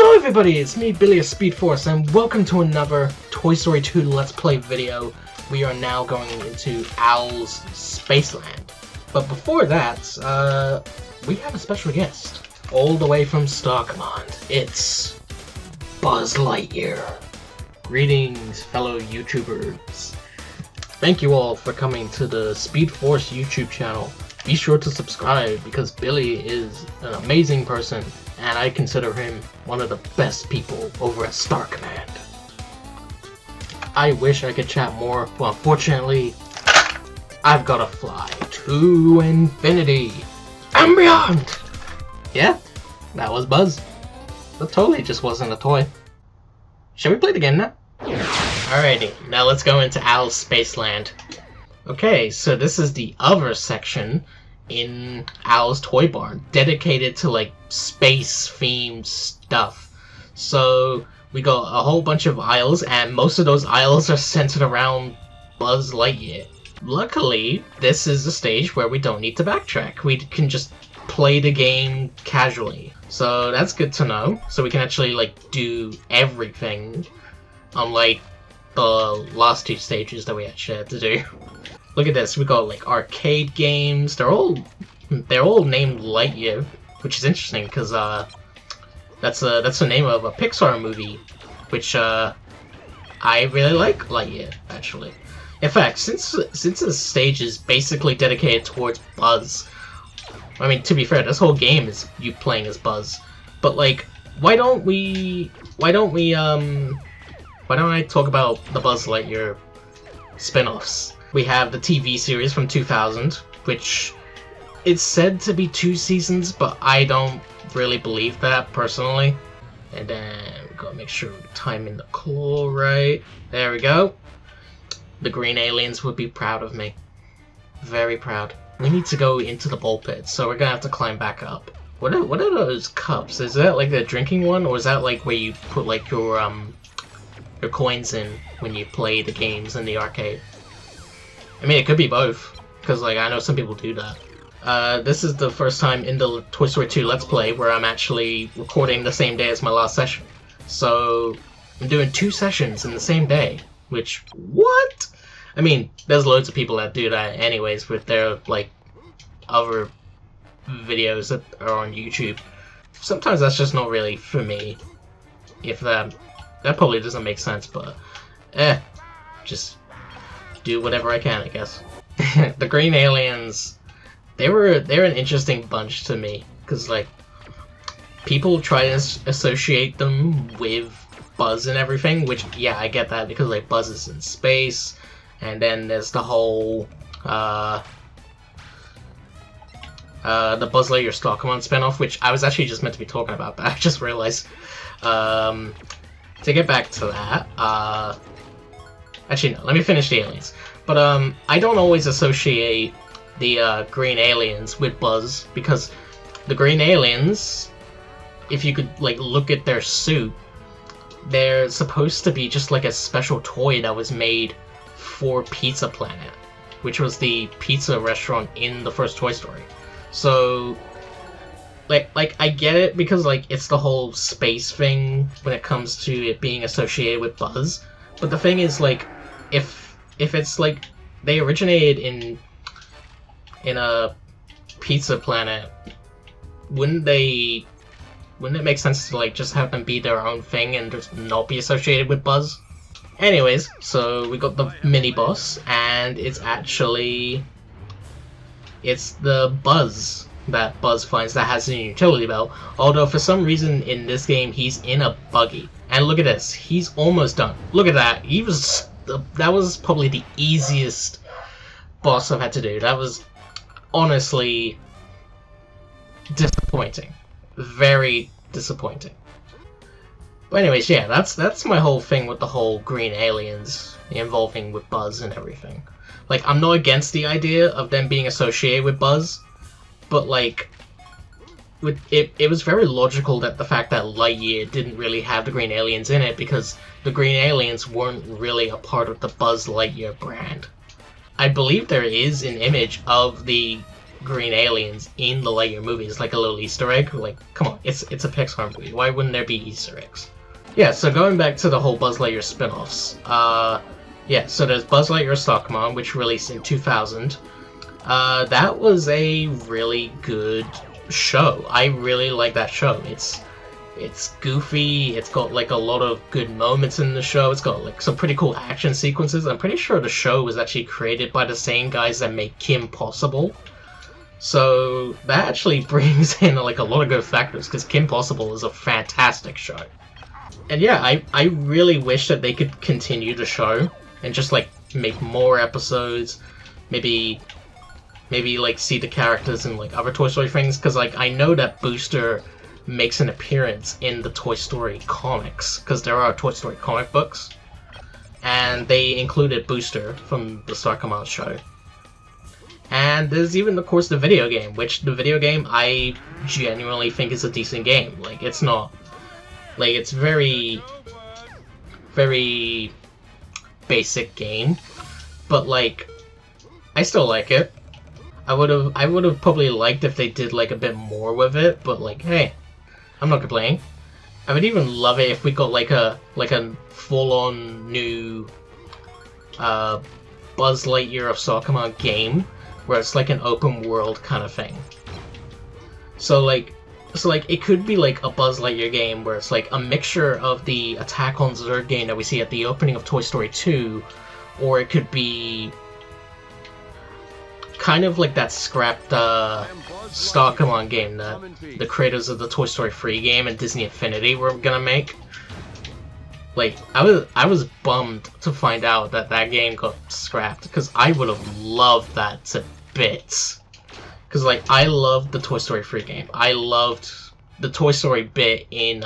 Hello everybody, it's me, Billy of Speed Force, and welcome to another Toy Story 2 Let's Play video. We are now going into Owl's Spaceland. But before that, we have a special guest. All the way from Star Command, it's Buzz Lightyear. Greetings, fellow YouTubers. Thank you all for coming to the Speed Force YouTube channel. Be sure to subscribe because Billy is an amazing person, and I consider him one of the best people over at Star Command. I wish I could chat more, but unfortunately, I've gotta fly to infinity and beyond! Yeah, that was Buzz. That totally just wasn't a toy. Shall we play it again now? Alrighty, now let's go into Owl's Spaceland. Okay, so this is the other section in Owl's Toy Barn, dedicated to like space-themed stuff. So we got a whole bunch of aisles, and most of those aisles are centered around Buzz Lightyear. Luckily, this is a stage where we don't need to backtrack. We can just play the game casually. So that's good to know. So we can actually like do everything, unlike the last two stages that we actually had to do. Look at this, we got like arcade games. They're all named Lightyear, which is interesting because that's the name of a Pixar movie, which I really like Lightyear actually. In fact, since this stage is basically dedicated towards Buzz, I mean, to be fair, this whole game is you playing as Buzz. But like, why don't I talk about the Buzz Lightyear spin-offs? We have the TV series from 2000, which it's said to be 2 seasons, but I don't really believe that, personally. And then we gotta make sure we're timing the claw right. There we go. The Green Ailens would be proud of me. Very proud. We need to go into the ball pit, so we're gonna have to climb back up. What are those cups? Is that like the drinking one, or is that like where you put like your coins in when you play the games in the arcade? I mean, it could be both, because like I know some people do that. This is the first time in the Toy Story 2 Let's Play where I'm actually recording the same day as my last session. So I'm doing 2 sessions in the same day, which, what? I mean, there's loads of people that do that anyways with their like other videos that are on YouTube. Sometimes that's just not really for me. If that probably doesn't make sense, but just do whatever I can, I guess. The Green Ailens, they're an interesting bunch to me, because like people try to associate them with Buzz and everything, which yeah, I get that, because like Buzz is in space, and then there's the whole the Buzz Lightyear Star Command spinoff, which I was actually just meant to be talking about, but I just realized. To get back to that, actually no, let me finish the aliens. But I don't always associate the Green Ailens with Buzz, because the Green Ailens, if you could like look at their suit, they're supposed to be just like a special toy that was made for Pizza Planet, which was the pizza restaurant in the first Toy Story. So like I get it, because like it's the whole space thing when it comes to it being associated with Buzz. But the thing is, like, if it's like they originated in a Pizza Planet, wouldn't it make sense to like just have them be their own thing and just not be associated with Buzz? Anyways, so we got the mini boss, and it's the Buzz that Buzz finds that has a utility belt, although for some reason in this game he's in a buggy. And look at this, he's almost done. Look at that, that was probably the easiest boss I've had to do. That was honestly disappointing. Very disappointing. But anyways, yeah, that's my whole thing with the whole Green Ailens involving with Buzz and everything. Like, I'm not against the idea of them being associated with Buzz, but like, it was very logical that the fact that Lightyear didn't really have the Green Ailens in it, because the Green Ailens weren't really a part of the Buzz Lightyear brand. I believe there is an image of the Green Aliens in the Lightyear movie is like a little Easter egg. Like, come on, it's a Pixar movie. Why wouldn't there be Easter eggs? Yeah, so going back to the whole Buzz Lightyear spin-offs, yeah, so there's Buzz Lightyear Stockman, which released in 2000. That was a really good show. I really like that show. It's goofy, it's got like a lot of good moments in the show, it's got like some pretty cool action sequences. I'm pretty sure the show was actually created by the same guys that make Kim Possible. So that actually brings in like a lot of good factors, because Kim Possible is a fantastic show. And yeah, I really wish that they could continue the show and just like make more episodes, maybe like see the characters in like other Toy Story things, because like I know that Booster makes an appearance in the Toy Story comics, because there are Toy Story comic books, and they included Booster from the Star Command show. And there's even, of course, the video game, which the video game I genuinely think is a decent game. Like, it's not, like, it's very basic game, but like I still like it. I would have probably liked if they did like a bit more with it, but like, hey, I'm not complaining. I would even love it if we got like a full-on new Buzz Lightyear of Star Command game where it's like an open world kind of thing. So like it could be like a Buzz Lightyear game where it's like a mixture of the Attack on Zurg game that we see at the opening of Toy Story 2, or it could be kind of like that scrapped Star Command game that the creators of the Toy Story 3 game and Disney Infinity were gonna make. Like, I was bummed to find out that that game got scrapped, because I would have loved that to bits. Because, like, I loved the Toy Story 3 game. I loved the Toy Story bit in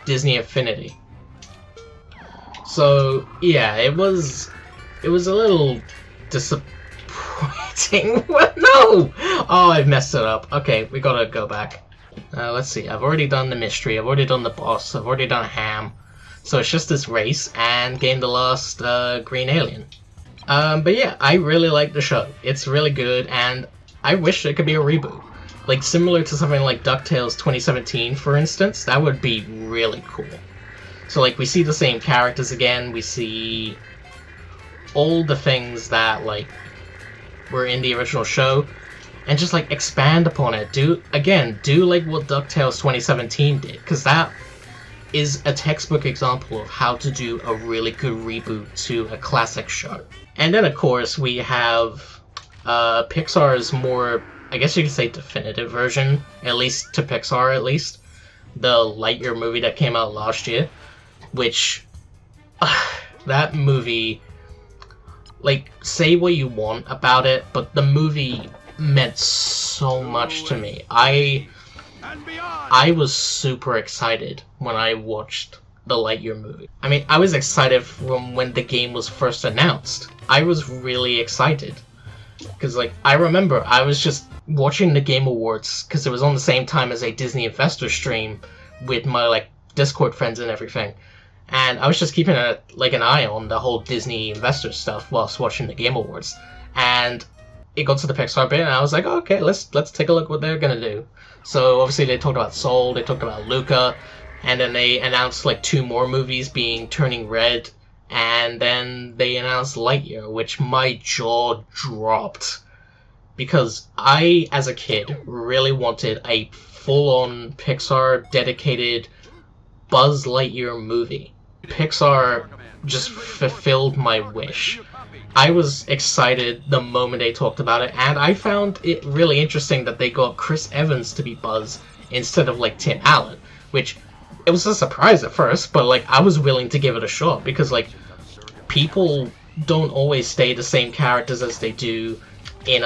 Disney Infinity. So, yeah, it was a little disappointing. What? No! Oh, I've messed it up. Okay, we gotta go back. Let's see. I've already done the mystery. I've already done the boss. I've already done Ham. So it's just this race and game the last Green Alien. But yeah, I really like the show. It's really good, and I wish it could be a reboot. Like, similar to something like DuckTales 2017, for instance. That would be really cool. So, like, we see the same characters again. We see all the things that, like, were in the original show. And just, like, expand upon it. Do, like, what DuckTales 2017 did. Because that is a textbook example of how to do a really good reboot to a classic show. And then, of course, we have Pixar's more, I guess you could say, definitive version, at least to Pixar, at least, the Lightyear movie that came out last year, which, that movie, like, say what you want about it, but the movie meant so much to me. I was super excited when I watched the Lightyear movie. I mean, I was excited from when the game was first announced. I was really excited. Because, like, I remember I was just watching the Game Awards, because it was on the same time as a Disney investor stream with my, like, Discord friends and everything. And I was just keeping an eye on the whole Disney investor stuff whilst watching the Game Awards. And it got to the Pixar bit, and I was like, oh, okay, let's take a look what they're gonna do. So, obviously, they talked about Soul, they talked about Luca, and then they announced, like, 2 more movies being Turning Red, and then they announced Lightyear, which my jaw dropped. Because I, as a kid, really wanted a full-on Pixar-dedicated Buzz Lightyear movie. Pixar just fulfilled my wish. I was excited the moment they talked about it, and I found it really interesting that they got Chris Evans to be Buzz instead of, like, Tim Allen, which, it was a surprise at first, but, like, I was willing to give it a shot, because, like, people don't always stay the same characters as they do in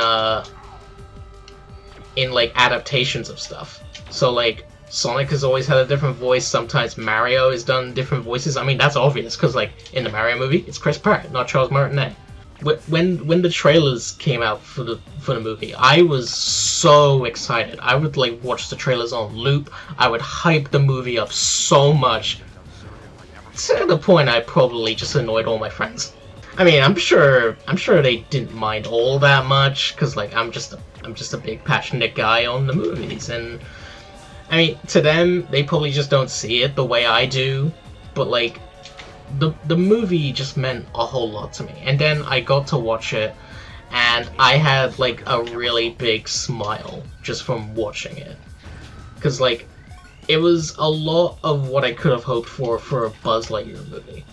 like, adaptations of stuff. So, like, Sonic has always had a different voice, sometimes Mario has done different voices. I mean, that's obvious, because, like, in the Mario movie, it's Chris Pratt, not Charles Martinet. When the trailers came out for the movie, I was so excited. I would, like, watch the trailers on loop. I would hype the movie up so much, to the point I probably just annoyed all my friends. I mean, I'm sure they didn't mind all that much, because, like, I'm just a I'm just a big passionate guy on the movies, and I mean, to them, they probably just don't see it the way I do, but like, the movie just meant a whole lot to me. And then I got to watch it, and I had like a really big smile just from watching it. Because like, it was a lot of what I could have hoped for a Buzz Lightyear movie.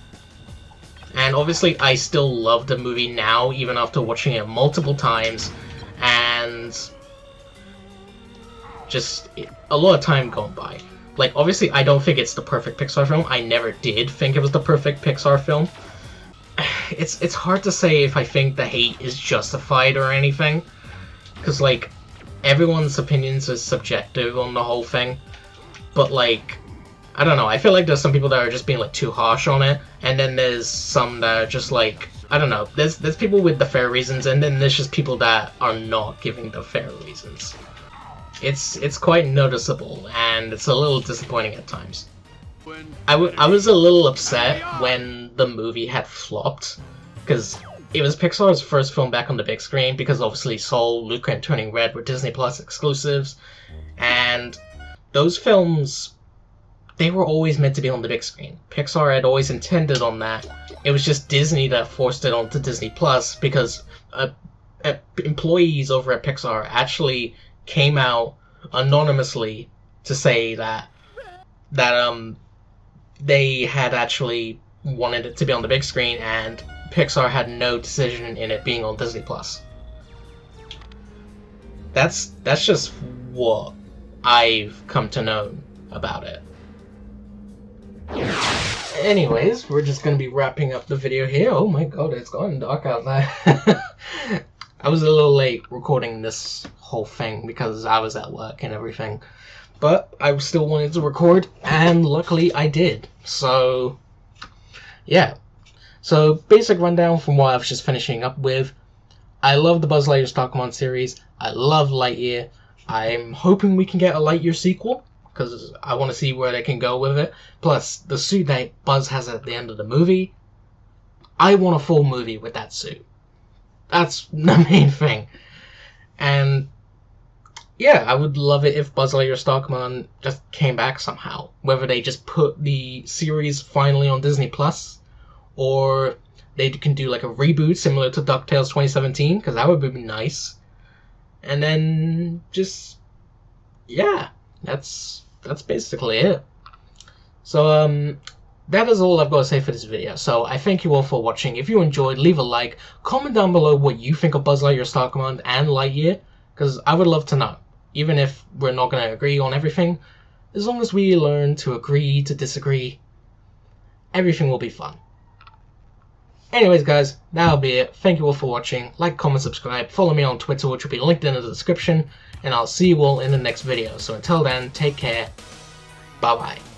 And obviously I still love the movie now, even after watching it multiple times, and just a lot of time gone by. Like, obviously, I don't think it's the perfect Pixar film. I never did think it was the perfect Pixar film. It's hard to say if I think the hate is justified or anything. Because, like, everyone's opinions is subjective on the whole thing. But, like, I don't know. I feel like there's some people that are just being, like, too harsh on it. And then there's some that are just, like, I don't know. There's people with the fair reasons, and then there's just people that are not giving the fair reasons. It's quite noticeable, and it's a little disappointing at times. I was a little upset when the movie had flopped, because it was Pixar's first film back on the big screen, because obviously Soul, Luca, and Turning Red were Disney Plus exclusives, and those films, they were always meant to be on the big screen. Pixar had always intended on that. It was just Disney that forced it onto Disney Plus, because employees over at Pixar actually came out anonymously to say that they had actually wanted it to be on the big screen, and Pixar had no decision in it being on Disney Plus. That's just what I've come to know about it. Anyways, we're just gonna be wrapping up the video here. Oh my god, it's gotten dark out there. I was a little late recording this whole thing because I was at work and everything, but I still wanted to record, and luckily I did. So yeah, so basic rundown from what I was just finishing up with. I love the Buzz Lightyear Stockmon series. I love Lightyear. I'm hoping we can get a Lightyear sequel, because I want to see where they can go with it. Plus, the suit that Buzz has at the end of the movie, I want a full movie with that suit. That's the main thing. And yeah, I would love it if Buzz Lightyear Stockmon just came back somehow. Whether they just put the series finally on Disney Plus, or they can do like a reboot similar to DuckTales 2017, because that would be nice. And then just, yeah, that's basically it. So that is all I've got to say for this video. So I thank you all for watching. If you enjoyed, leave a like, comment down below what you think of Buzz Lightyear Stockmon and Lightyear, because I would love to know. Even if we're not going to agree on everything, as long as we learn to agree to disagree, everything will be fun. Anyways guys, that'll be it. Thank you all for watching. Like, comment, subscribe, follow me on Twitter, which will be linked in the description, and I'll see you all in the next video. So until then, take care. Bye bye.